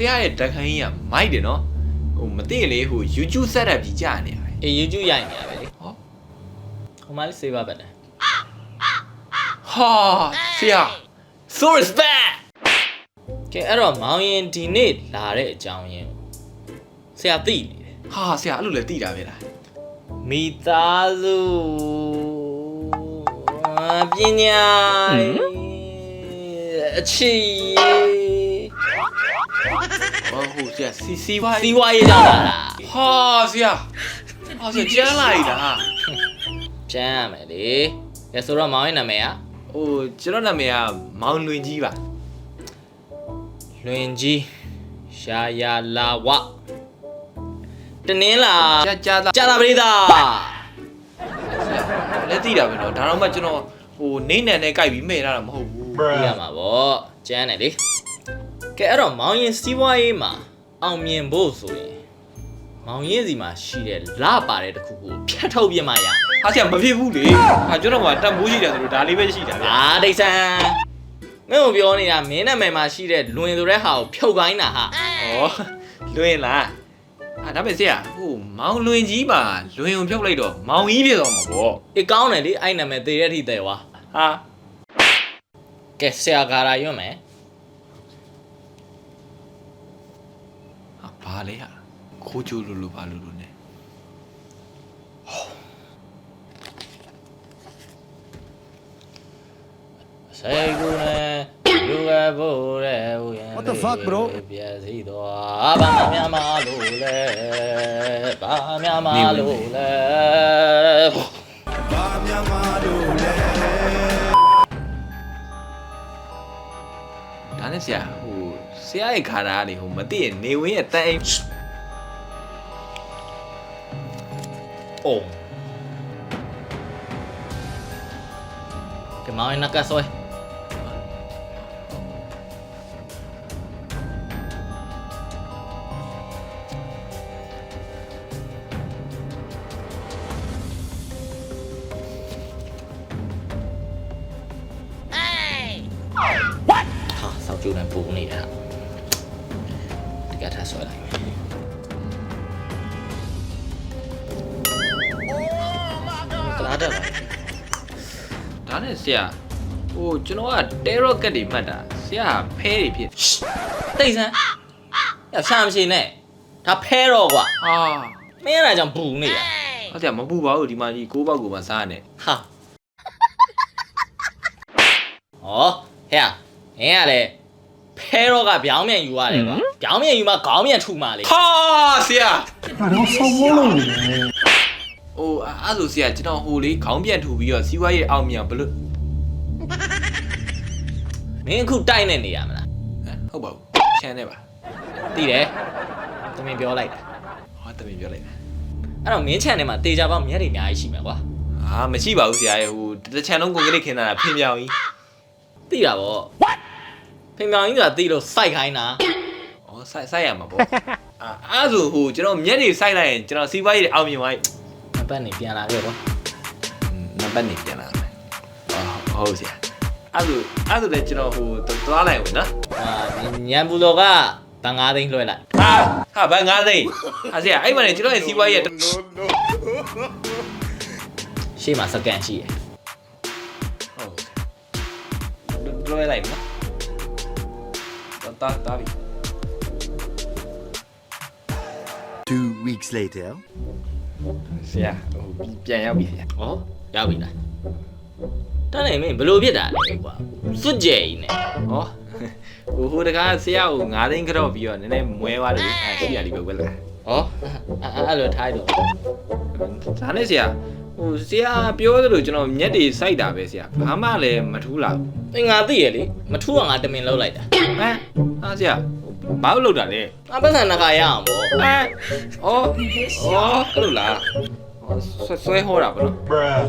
ရာရဲ့တက်ခိုင်းကြီးကမိုက်တယ်နော်ဟိုမသိရင်လေဟို YouTube setup ကြီးကြာနေရတယ် YouTube ရိုက်နေရပဲလေ ဟော ဟိုမှာလေး save ပဲတယ် ဟာဆရာ so respect ကဲအဲ့တော့မောင်ရင်ဒီနေ့လာတဲ့အကြောင်းရင်းဆရာသိနေတယ် ဟာဆရာအဲ့လိုလဲသိတာပဲလား မိသားစုပညာအချီ ဟောဟိုဆရာစီဝါ စီဝါရေးကြောင့်လာတာ ဟာဆရာဟာဆရာကျန်းလာပြီလား ကျန်းရမယ်လေကဲဆိုတော့မောင်ရဲ့နာမည်က ဟိုကျွန်တော်နာမည်ကမောင်လွင်ကြီးပါ လွင်ကြီးရှာယာလာဝတနင်းလာ ကြာတာ ပရိသတ် လက်သိတာပဲနော်ဒါတော့မှကျွန်တော်ဟိုနေနံနဲ့ကြိုက်ပြီးမဲ့ထားတာမဟုတ်ဘူး ပြရမှာဗောကျန်းတယ်လေကဲအဲ့တော့မောင်ရင်စီးပွားရေးမှာအောင်မြင်ဖို့ဆိုရင်မောင်ရင်စီမှာရှိတဲ့လပါတဲ့တခုကိုဖြတ်ထုတ်ပြမှရ ဟာဆရာမဖြစ်ဘူးလေဟာကျွန်တော်ကတတ်မိုးရှိတယ်ဆိုလို့ဒါလေးပဲရှိတာဗျာ အာဒိတ်ဆန်မင်းကိုပြောနေတာမင်းနာမည်မှာရှိတဲ့လွင်ဆိုတဲ့ဟာကိုဖြုတ်ခိုင်းတာဟာ ဩလွင်လားဟာဒါပဲဆရာဟိုမောင်လွင်ကြီးပါလွင်ုံဖြုတ်လိုက်တော့မောင်ကြီးဖြစ်သွားမှာပေါ့ အေးကောင်းတယ်လေအဲ့နာမည်သေတဲ့အထိတဲ့ွာ ဟာ ကဲဆရာကာရာရွတ်မယ် ဘာလဲဟာခိုးချိုးလို့ဘာလို့နဲ့ စေကူနဲ့လူကဖို့တဲ့ဟိုရန် What the fuck bro ပြည့်စည်သွားဘာမှမလို့လဲဘာမှမလို့လဲ ဘာများမလို့လဲ ဒါနဲ့ဆရာဟိုဆရာရဲ့ခါတာလေဟိုမသိရင်နေဝင်းရဲ့တန်အိမ် အိုးကမောင်နကဆွဲဟာစောက်ကျူနဲ့ပူနေတာဒီကထားဆွဲလိုက်မယ် ကလာတော့ ဒါနဲ့ဆရာဟိုကျွန်တော်ကတဲရော့ကက်တွေမှတ်တာဆရာဖဲတွေဖြစ် တိတ်ဆန်းရရှာမရှိနဲ့ဒါဖဲတော့ကွာ ဟာ မင်းအဲ့ဒါကြောင့်ပူနေရ ဟုတ်တယ်မပူပါဘူးဒီမှာကြီး6ပေါက်ကိုမှစားနေ ဟာဩဟဲ့မင်းကလေဖဲတော့ကပြောင်းမြန်ယူရတယ်ကွာပြောင်းမြန်ယူမှခေါင်းမြန်ထူမှလေ ဟာဆရာ ငါတော့ဆောင်းမိုးလို့နေတယ် ဟိုအဲ့ဆိုဆရာကျွန်တော်ဟိုလေးခေါင်းပြန်ထူပြီးတော့စီးပွားရေးအောင်မြင်ဘလို့ မင်းအခုတိုက်နေနေရမလား ဟုတ်ပါဘူးချမ်းနေပါ သိတယ်သမင်ပြောလိုက်တာ ဟောတမင်ပြောလိုက်တာ အဲ့တော့မင်းချန်ထဲမှာတေချာပေါက်မြက်တွေအများကြီးရှိမှာကွာ ဟာမရှိပါဘူးဆရာရဲ့ဟိုတစ်ချန်လုံးကိုကလေးခင်းတာဖင်ပြောင်ကြီး သိတာဗောဖင်မြောင်ကြီးဆိုတာသိလို့စိုက်ခိုင်းတာ ဩစိုက်ရမှာပေါ့အဲ့ဆိုဟိုကျွန်တော်မျက်တွေစိုက်လိုက်ရင်ကျွန်တော်စီးပွားရေးအောင်မြင်သွားပြီ အပတ်နေပြန်လာခဲ့ကွာ နံပါတ်နေပြန်လာမယ်ဟုတ်ဆရာအဲ့ဆိုလည်းကျွန်တော်ဟိုသွားလိုက်ဝင်နော် ညံပူတော်ကဘန်9သိန်းလွှဲလိုက် ဟာဘာ9သိန်းဟာဆရာအဲ့မှာနေကျွန်တော်ရဲ့စီးပွားရေး ရှေ့မှာစကန်ရှိရယ် ဟုတ်လွှဲလိုက်နော်တာပြီ 2 weeks later ဆရာဟိုပြန်ရောက်ပြီဆရာ ဩရောက်ပြီလားတန်းနေမင်းဘယ်လိုဖြစ်တာလဲကွာစွတ်ကြဲကြီးနဲ့ ဟောဟိုတကားဆရာကို9သိန်းကြော့ပြီးတော့နည်းနည်းမွဲသွားတယ်အဲ့ရှိရလေးပဲလား ဩအဲ့လိုထားတော့ ဒါနဲ့ဆရာဟိုဆရာပြောသလိုကျွန်တော်မျက်တွေစိုက်တာပဲဆရာဘာမှလည်းမထူးလာဘူး အင်းငါသိရလေမထူးအောင်ငါတမင်လောက်လိုက်တာ ဟမ်ဟာဆရာဘာလို့လုပ်တာလဲ ငါပတ်စံနှခါရအောင်ဗော ဟမ်ဩအဲ့လိုလားဆွဲဟောတာပေါ့နော်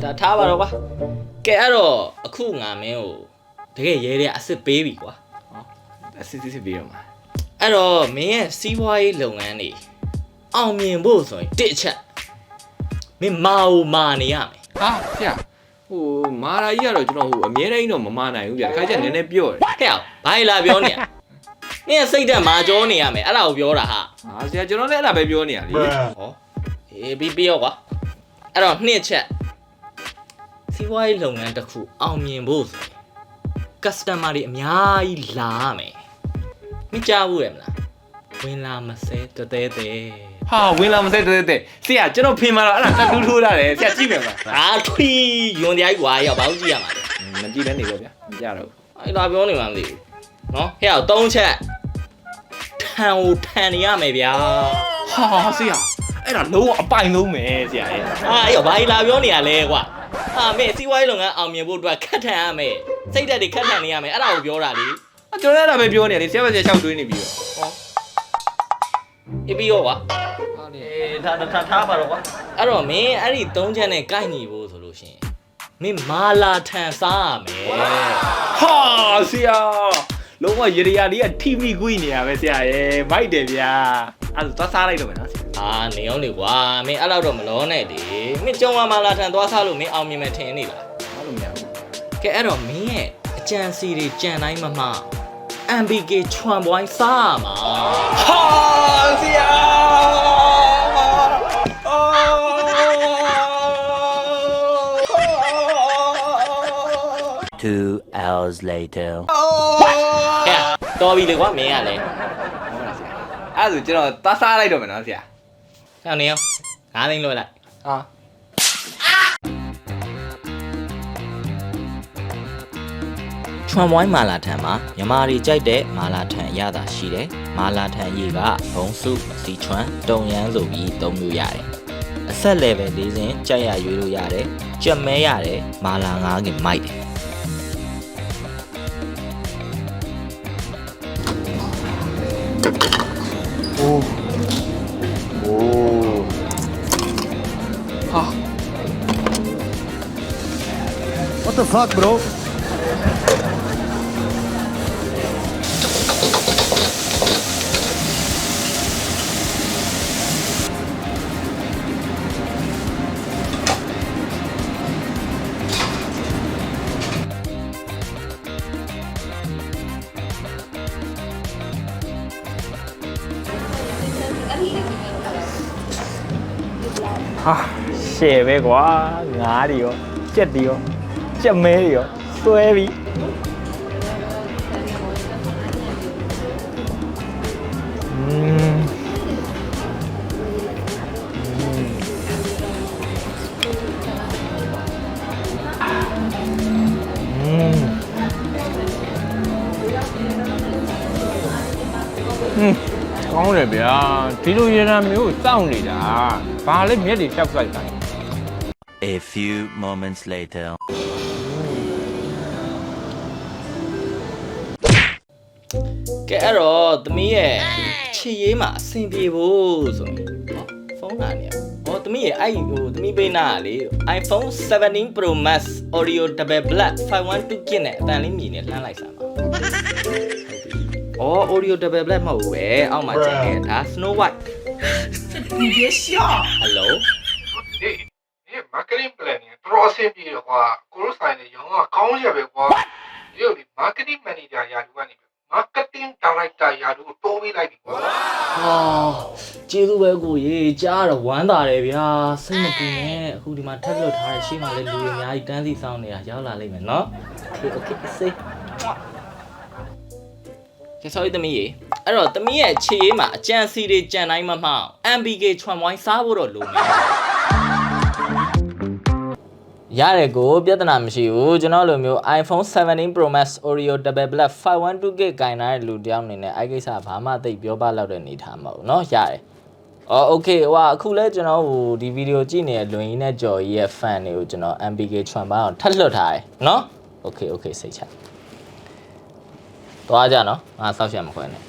ဒါထားပါတော့ကွာကဲအဲ့တော့အခုငါမင်းကိုတကယ်ရဲတဲ့အစ်စ်ပေးပြီကွာ အစစ်စစ်ပြီးတော့မှာ အဲ့တော့မင်းရဲ့စီးပွားရေးလုပ်ငန်းတွေအောင်မြင်ဖို့ဆိုရင်တစ်အချက်မင်းမာအိုမာနေရမယ် ဟာဆရာဟိုမာရာကြီးကတော့ကျွန်တော်ဟိုအမြဲတမ်းတော့မမနိုင်ဘူးဗျာတခါကျနည်းနည်းပြော့တယ် ဟဲ့ဘာလာပြောနေရ နင်ကစိတ်ဓာတ်မာကြောနေရမယ်အဲ့ဒါကိုပြောတာဟာ ဟာဆရာကျွန်တော်လည်းအဲ့ဒါပဲပြောနေရလေ ဟောအေးပြီးရောကွာအဲ့တော့နှစ်ချက်စီးပွားရေးလုပ်ငန်းတစ်ခုအောင်မြင်ဖို့ဆိုရင် customer တွေအများကြီးလာရမယ်မကြောက်ဘူးရမလားဝင်လာမစဲတဲတဲတဲ ဟာဝင်လာမစဲတဲ့ဆရာကျွန်တော်ဖင်มาတော့အဲ့ဒါတက်တူးထိုးတာလေဆရာကြည့်မယ်ပါ အာထွီယွန်တရားကြီးကွာရောက်ဘာလို့ကြည့်ရမှာလဲ မကြည့်လဲနေတော့ဗျာမကြတော့ အဲ့ဒါပြောနေမှမသိဘူးနော်ဟဲ့အောင်၃ချက်ထန်ကိုထန်နေရမယ်ဗျာ ဟာဆရာအဲ့ဒါလုံးဝအပိုင်လုံးပဲဆရာရဲ့ အာရောဘာကြီးလာပြောနေရလဲကွာဟာမင်းစီးပွားရေးလုပ်ငန်းအောင်မြင်ဖို့အတွက်ခက်ထန်ရမယ်စိတ်ဓာတ်တွေခက်ထန်နေရမယ်အဲ့ဒါကိုပြောတာလေ ကျွန်တော်လည်းအဲ့ဒါပဲပြောနေတယ်ဆရာပဲဆရာ6တွေးနေပြီ ဟောအေးပြီးရောကွာ ဟာလေ အေးထားပါတော့ကွာအဲ့တော့မင်းအဲ့ဒီ၃ချက်နဲ့ကိုက်ညီဖို့ဆိုလို့ရှိရင်မင်းမာလာထန်စားရမယ် ဟာဆရာလုံးဝရေရာလေးကထိမိကွေးနေရပဲဆရာရဲ့မိုက်တယ်ဗျာအဲ့ဒါသွားစားလိုက်တော့မယ်နော်ဆရာ အာနေအောင်လေကွာမင်းအဲ့လောက်တော့မလောနဲ့လေမင်းကြုံမာလာထန်သွားစားလို့မင်းအောင်မြင်မယ်ထင်နေလား ဘာလို့မရဘူး ကဲအဲ့တော့မင်းရဲ့အကြံစီတွေကြံတိုင်းမမ MBK ချွန်ပွိုင်းစားမှာ ဟာဆရာ 2 hours later. ဟဲ့တော်ပြီလေကွာမင်းကလည်း အဲ့ဒါဆိုကျွန်တော်သွားစားလိုက်တော့မယ်နော်ဆရာ ဟဲ့နေအောင်9သိန်းလွှဲလိုက် ဟာ ချွန်ပွိုင်းမာလာထန်မှာမြမာတွေကြိုက်တဲ့မာလာထန်အရသာရှိတယ်။မာလာထန်ရေကဘုံစုစီချွန်တုံရမ်းဆိုပြီးသုံးမျိုးရတယ်။အဆက် level ၄ဆင့်ကြိုက်ရရွေးလို့ရတယ်။ကြက်မဲရတယ်မာလာ9ခင်မိုက်တယ်။ ဟာ What the fuck bro ဟာရှယ်ပဲကွာငါးတွေရောကြက်တွေရောကြက်မဲတွေရောစွဲပြီကောင်းတယ်ဗျာဒီလိုရတနာမျိုးကိုစောင့်နေတာဘာလဲမျက်တွေဖြောက်လိုက်တာ A few moments later. ကဲအဲ့တော့သမီးရဲ့ခြေရေးမှာအဆင်ပြေဖို့ဆိုရင်ဟောဖုန်းလာနေရဟောသမီးရဲ့အဲ့ဟိုသမီးပေးနာကလေ iPhone 17 Pro Max Audio Double Black 512 GB နဲ့အတန်လေးမြည်နေလှမ်းလိုက်စမ်းပါအော် Audio Double Black မဟုတ်ဘူးပဲအောက်မှာကျန်ခဲ့ဒါ Snow White 你别笑。 Hello 你 marketing plan 呢？多少钱比的话，公司上的用啊，高些呗话，有的 marketing manager 压力管理，marketing director 压力多为来的话。 ဟာကျေးဇူးပဲကိုရေကြားတော့ဝမ်းသာတယ်ဗျာစိတ်မပူနဲ့အခုဒီမှာထပ်လွတ်ထားတဲ့ရှေ့မှာလည်းလူတွေအများကြီးတန်းစီဆောင်နေတာရောက်လာလိမ့်မယ်နော် Okay say ကဲ sorry သမီးရေအဲ့တော့သမီးရဲ့ခြေရေးမှာအကြံစီတွေကြံတိုင်းမမှောင် MBK ချွန်ဝိုင်းစားဖို့တော့လိုမယ်ရတယ်ကိုပြဿနာမရှိဘူးကျွန်တော်လိုမျိုး iPhone 17 Pro Max Oreo Double Black 512GB ကင်ထားတဲ့လူတယောက်အနေနဲ့အဲ့ကိစ္စဘာမှသိပြောပလောက်တဲ့အနေထားမဟုတ်เนาะရတယ်။အော် okay ဟိုအခုလဲကျွန်တော်ဟိုဒီဗီဒီယိုကြည့်နေတဲ့လွင်ကြီးနဲ့ကြော်ကြီးရဲ့ fan တွေကိုကျွန်တော် MBK ချွန်ပန်းအောင်ထပ်လွတ်ထားတယ်เนาะ okay စိတ်ချ။သွားကြနော်ငါစောက်ရှက်မခွဲနဲ့